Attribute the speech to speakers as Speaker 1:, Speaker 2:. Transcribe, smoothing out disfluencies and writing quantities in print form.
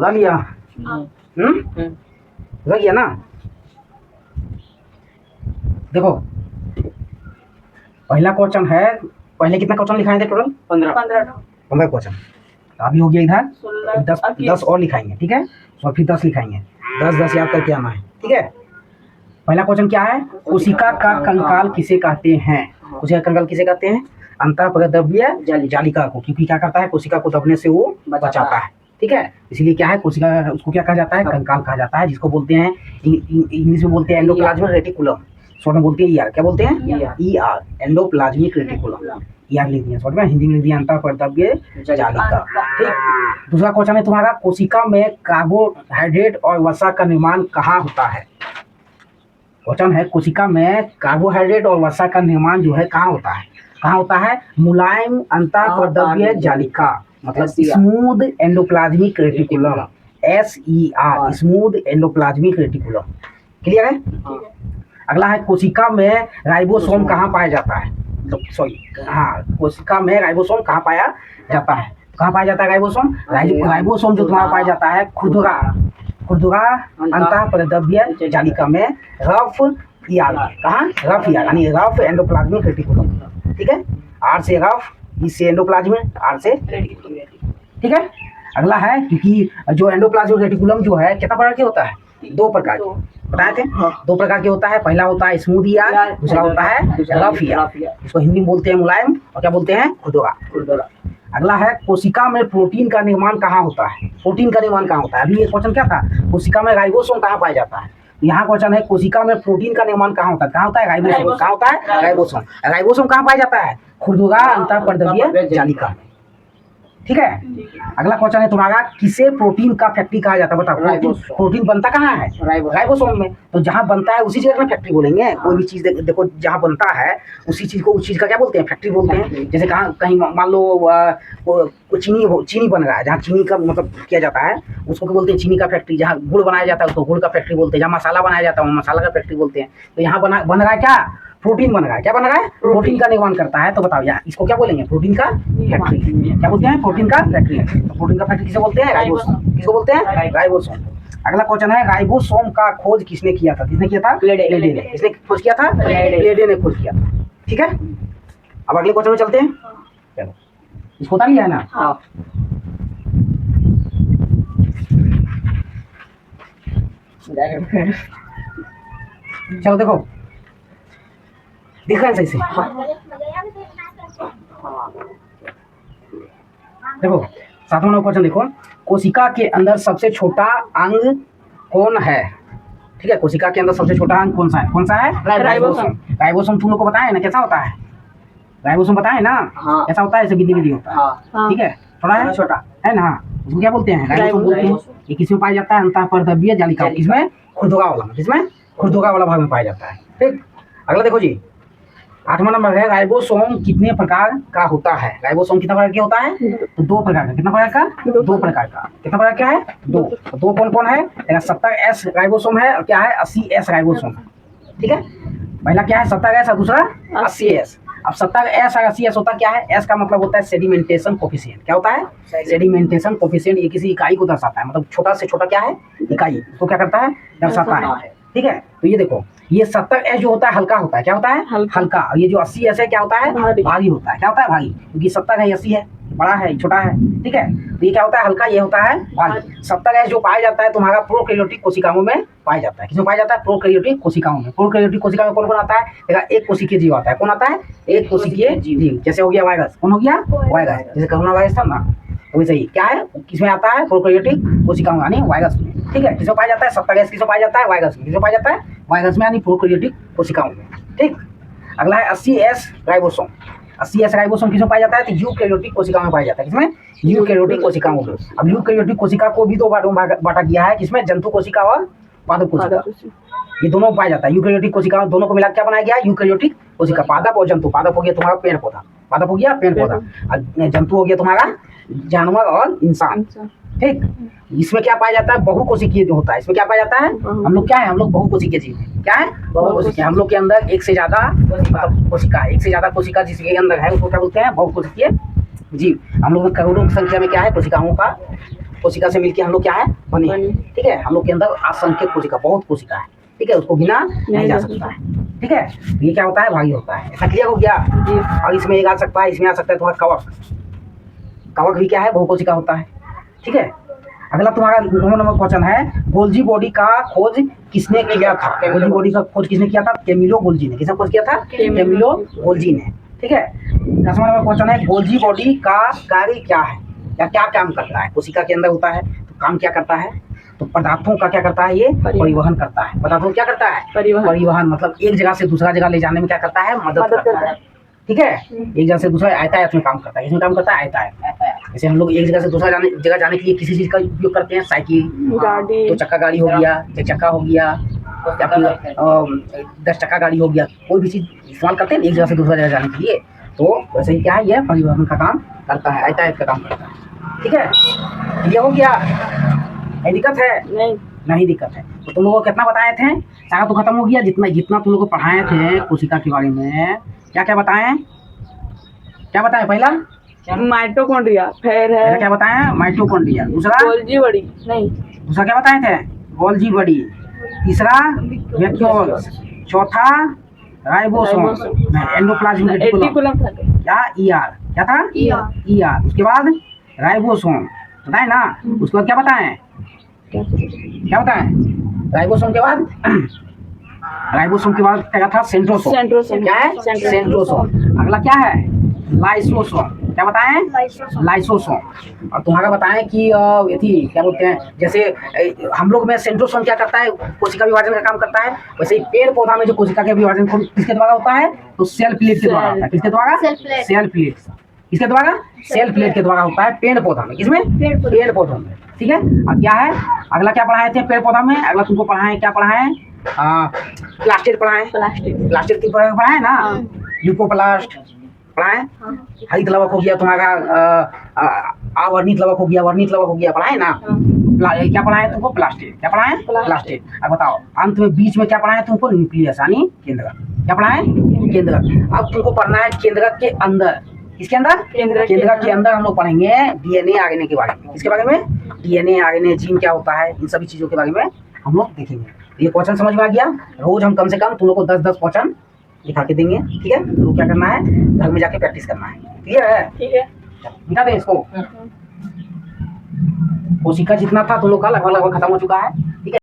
Speaker 1: खुदा लिया। खुदा किया ना। देखो पहला क्वेश्चन है, पहले कितना क्वेश्चन लिखाए थे टोटल? 15 क्वेश्चन। अभी हो गया इधर 10 और लिखाएंगे, ठीक है। और फिर 10 लिखाएंगे, 10 याद करके आना है, ठीक है। पहला क्वेश्चन क्या है? कोशिका का कंकाल किसे कहते हैं? कोशिका का कंकाल किसे कहते हैं? अंतःप्रद्रव्य जालिका को, क्योंकि क्या करता है, कोशिका को दबने से वो बचाता है, ठीक है। इसलिए क्या है, कोशिका उसको क्या कहा जाता है? कंकाल कहा जाता है, जिसको बोलते हैं इंग्लिश में बोलते हैं एंडोप्लाज्मिक रेटिकुलम, शॉर्ट में बोलते हैं ईआर। क्या बोलते हैं? ER, endoplasmic reticulum. ईआर लिख दिया शॉर्ट में, हिंदी में लिख दिया अंतःप्रद्रव्य जालिका, ठीक। दूसरा क्वेश्चन है तुम्हारा, कोशिका में कार्बोहाइड्रेट और वसा का निर्माण कहाँ होता है? क्वेश्चन है, कोशिका में कार्बोहाइड्रेट और वसा का निर्माण जो है कहाँ होता है? कहाँ होता है? मुलायम अंतःप्रद्रव्य जालिका, मतलब smooth endoplasmic reticulum, SER, smooth endoplasmic reticulum. Clear है? अगला है, कोशिका में राइबोसोम कहाँ पाया जाता है? हाँ, कोशिका में राइबोसोम कहाँ पाया जाता है? कहाँ पाया जाता है राइबोसोम? राइबोसोम जो तुम्हारा पाया जाता है खुरदुरा अंतःप्रद्रव्य जालिका में, रफ ईआर। कहाँ? रफ ईआर, यानी रफ एंडोप्लाज्मिक रेटिकुलम, ठीक है। आर से रफ, ई से एंडोप्लाज्मिक, आर से, ठीक है। अगला है, क्योंकि जो एंडोप्लाज्मिक रेटिकुलम जो है कितना प्रकार के होता है? 2 प्रकार के बताए थे। 2 प्रकार के होता है, पहला होता है स्मूथ ईआर, दूसरा होता है रफ ईआर। इसको हिंदी में बोलते हैं मुलायम, और क्या बोलते हैं? खुरदुरा। अगला है, कोशिका में प्रोटीन का निर्माण कहाँ होता है? प्रोटीन का निर्माण कहाँ होता है? अभी ये क्वेश्चन क्या था? कोशिका में राइबोसोम कहाँ पाया जाता है? यहाँ क्वेश्चन है, कोशिका में प्रोटीन का निर्माण कहाँ होता है? कहाँ होता है? राइबोसोम। कहाँ होता है? राइबोसोम। राइबोसोम कहाँ पाया जाता है? खुरदुरा अंतःप्रद्रव्य जालिका, ठीक है। अगला क्वेश्चन है तुम्हारा, किसे प्रोटीन का फैक्ट्री कहा जाता है? बताओ, प्रोटीन बनता कहाँ है? राइबोसोम में। तो जहाँ बनता है उसी जगह फैक्ट्री बोलेंगे। कोई भी चीज देखो, जहाँ बनता है उसी चीज को, उस चीज का क्या बोलते हैं? फैक्ट्री बोलते हैं। जैसे कहीं मान लो चीनी बन रहा है, जहाँ चीनी का मतलब किया जाता है उसको क्या बोलते हैं? चीनी का फैक्ट्री। जहाँ गुड़ बनाया जाता है उसको गुड़ का फैक्ट्री बोलते हैं। जहाँ मसाला बनाया जाता है वो मसाला का फैक्ट्री बोलते हैं। तो यहाँ बन रहा है क्या? प्रोटीन बन रहा है। क्या बन रहा है? प्रोटीन का निर्माण करता है। तो बताओ यार, इसको क्या बोलेंगे? प्रोटीन का फैक्ट्री। क्या बोलते हैं? प्रोटीन का फैक्ट्री। तो प्रोटीन का फैक्ट्री किसे बोलते हैं? राइबोसोम। किसको बोलते हैं? राइबोसोम। अगला क्वेश्चन है, राइबोसोम का खोज किसने किया था? किसने किया था? क्लेडे ने। किसने खोज किया था? क्लेडे ने खोज किया था, ठीक है। अब अगले क्वेश्चन में चलते हैं। चलो, इसको पता नहीं है ना? हाँ। चलो देखो, दिख रहा है सही से? देखो 7वां नंबर क्वेश्चन देखो, कोशिका के अंदर सबसे छोटा अंग कौन है? ठीक है, कोशिका के अंदर सबसे छोटा अंग कौन सा है? कौन सा है? राइबोसोम। राइबोसोम तुम लोग को बताया ना कैसा होता है? राइबोसोम बताए ना? हाँ। कैसा होता है? ऐसे बिंदी होता है, हाँ। ठीक है, थोड़ा है, छोटा है ना। उसको क्या बोलते हैं? राइबोसोम बोलते हैं। ये किसमें पाया जाता है? अंतःप्रद्रव्य जालिका। किसमें? खुरदुरा वाला में। किसमें? खुरदुरा वाला भाग में पाया जाता है, ठीक। अगला देखो जी, 8वां नंबर है, राइबोसोम कितने प्रकार का होता है? राइबोसोम कितना प्रकार का होता है? तो 2 प्रकार का। कितना प्रकार का? 2 प्रकार का। कितना प्रकार क्या है? 2। तो 2 कौन कौन है? 70S राइबोसोम है, और क्या है? 80S राइबोसोम, ठीक है। पहला क्या है? 70S और दूसरा 80S। अब 70S और 80S होता क्या है? S का मतलब होता है सेडिमेंटेशन कोफिशिएंट। क्या होता है? Sedimentation coefficient. ये किसी इकाई को दर्शाता है, मतलब छोटा से छोटा क्या है? इकाई। तो क्या करता है? दर्शाता है, ठीक है। तो ये देखो, ये 70S जो होता है हल्का होता है। क्या होता है? हल्का। और ये जो 80S है क्या होता है? भारी होता है। क्या होता है? भारी। क्योंकि 70 है, 80 है, बड़ा है, छोटा है, ठीक है। तो ये क्या होता है? हल्का। ये होता है भारी। 70S जो पाया जाता है तुम्हारा प्रोकैरियोटिक कोशिकाओं में पाया जाता है। किसमें पाया जाता है? प्रोकैरियोटिक कोशिकाओं में। प्रोकैरियोटिक कोशिका में कौन कौन आता है? देखा, एक कोशिकीय जीव आता है। कौन आता है? एक कोशिकीय जीव। जैसे हो गया वायरस। कौन हो गया? वायरस। जैसे कोरोना वायरस था ना, वैसे ही क्या है? किसमें आता है? प्रोकैरियोटिक कोशिकाओं में, यानी वायरस में, ठीक है। किसमें पाया जाता है? 70S किसमें पाया जाता है? वायरस में। किसमें पाया जाता है? वायरस में, यानी प्रोकैरियोटिक कोशिकाओं में, ठीक। अगला है 80S राइबोसोम। 80S राइबोसोम किसमें पाया जाता है? तो यूकैरियोटिक कोशिकाओं में पाया जाता है। किसमें? यूकैरियोटिक कोशिकाओं में। अब यूकैरियोटिक कोशिका को भी 2 भागों में बांटा गया है। किसमें? जंतु कोशिका और पादप कोशिका। ये दोनों पाया जाता है। यूकैरियोटिक कोशिका दोनों को मिला क्या बनाया गया? यूकैरियोटिक कोशिका। पादप और जंतु। पादप हो गया तुम्हारा पेड़ पौधा, पादप हो गया पेड़ पौधा, और जंतु हो गया तुम्हारा जानवर और इंसान, ठीक। इसमें क्या पाया जाता है? बहुकोशिकीय जो होता है। इसमें क्या पाया जाता है? हम लोग क्या है? हम लोग बहुकोशिकीय जीव हैं। क्या है? बहुकोशिकीय। हम लोग के अंदर एक से ज्यादा कोशिका है। एक से ज्यादा कोशिका जिसके अंदर है उसको क्या बोलते हैं? बहुकोशिकीय जीव। हम लोग में करोड़ों की संख्या में क्या है? कोशिकाओं का कोशिका से मिलकर हम लोग क्या है बने हैं। ठीक है, हम लोग के अंदर असंख्य कोशिका, बहुत कोशिका है। ठीक है, उसको गिना नहीं जा सकता है। ठीक है, ये क्या होता है भागी होता है। ऐसा क्लियर हो गया। और इसमें एक आ सकता है, इसमें आ सकता है तुम्हारा कवक। कवक भी क्या है, बहुकोशिका होता है। ठीक है, अगला तुम्हारा 9 नंबर क्वेश्चन है, गोल्जी बॉडी का खोज किसने किया था? गोल्जी बॉडी का खोज किसने किया था? कैमिलो गोल्जी ने। किसने खोज किया था? कैमिलो गोल्जी ने। ठीक है, 10वां नंबर क्वेश्चन है, गोल्जी बॉडी का कार्य क्या है या क्या काम करता है? कोशिका के अंदर होता है तो काम क्या करता है? तो पदार्थों का क्या करता है? ये परिवहन करता है। पदार्थों क्या करता है? परिवहन मतलब एक जगह से दूसरा जगह ले जाने में क्या करता है? मदद करता है। ठीक है, एक जगह से दूसरा यातायात में काम करता है। इसमें काम करता है यातायात। जैसे हम लोग एक जगह से दूसरा जगह जाने के लिए किसी चीज़ का उपयोग करते हैं, साइकिल,
Speaker 2: गाड़ी,
Speaker 1: तो चक्का गाड़ी हो गया, 6 चक्का हो गया, या फिर 10 चक्का गाड़ी हो गया, कोई भी चीज़ इस्तेमाल करते हैं एक जगह से दूसरा जगह जाने के लिए। तो वैसे ही क्या है, यह परिवहन का काम करता है, यातायात का काम करता है। ठीक है, ये हो गया। कोई दिक्कत है? नहीं दिक्कत है। तो तुम लोगों को कितना बताए थे? सारा तो खत्म हो गया। जितना तुम लोगों को पढ़ाए थे कोशिका के बारे में, क्या क्या बताएं? क्या बताएं? पहला
Speaker 2: माइटोकॉन्ड्रिया, फिर है
Speaker 1: क्या बताएं? माइटोकॉन्ड्रिया। दूसरा
Speaker 2: गोल्जी बॉडी, नहीं
Speaker 1: दूसरा क्या बताए थे? Golgi body. तीसरा वैक्यूल्स। चौथा राइबोसोम, एंडोप्लाज्मिक रेटिकुलम। क्या? ईआर। क्या था? ईआर। उसके बाद राइबोसोम बताए ना। उसके बाद क्या बताएं? क्या बताएं? राइबोसोम के बाद राइबोसोम के बाद क्या था? सेंट्रोसोम। क्या है? सेंट्रोसोम। अगला क्या है? लाइसोसोम। क्या बताएं? लाइसोसोम। और तुम्हारा बताएं कि ये क्या बोलते हैं, जैसे हम लोग में सेंट्रोसोम क्या करता है? कोशिका विभाजन का काम करता है। वैसे ही पेड़ पौधा में जो कोशिका के विभाजन किसके द्वारा होता है? तो सेल प्लेट के द्वारा होता है। किसके द्वारा? Cell plate. किसके द्वारा? सेल प्लेट के द्वारा होता है पेड़ पौधा में। किसमें? पेड़ पौधों में। ठीक है, अब क्या है अगला? क्या पढ़ाए थे पेड़ पौधा में? अगला तुमको पढ़ाए, क्या पढ़ाए? प्लास्टिड पढ़ाए। प्लास्टिड की पढ़ाए ना। ल्यूकोप्लास्ट पढ़ाए। हरित लवक हो गया तुम्हारा, आवर्णित लवक हो गया, वर्णित लवक हो गया, पढ़ाए ना। क्या पढ़ाए तुमको? प्लास्टिड। क्या पढ़ाए? प्लास्टिड। अब बताओ, अंत में बीच में क्या पढ़ाए तुमको? न्यूक्लियस यानी केंद्रक। क्या पढ़ाए? केंद्रक। अब तुमको पढ़ना है केंद्रक के अंदर। किसके अंदर? केंद्रक के अंदर हम लोग पढ़ेंगे डीएनए आरएनए के बारे में। किसके बारे में? डीएनए आरएनए, जीन क्या होता है, इन सभी चीजों के बारे में हम लोग देखेंगे। ये क्वेश्चन समझ में आ गया? रोज हम कम से कम तुम लोग को 10-10 क्वेश्चन दिखा के देंगे। ठीक है, तो क्या करना है, घर में जाके प्रैक्टिस करना है। क्लियर है?
Speaker 2: ठीक है,
Speaker 1: मिटा दे इसको। कोशिका जितना था तुम लोग का लगभग खत्म हो चुका है।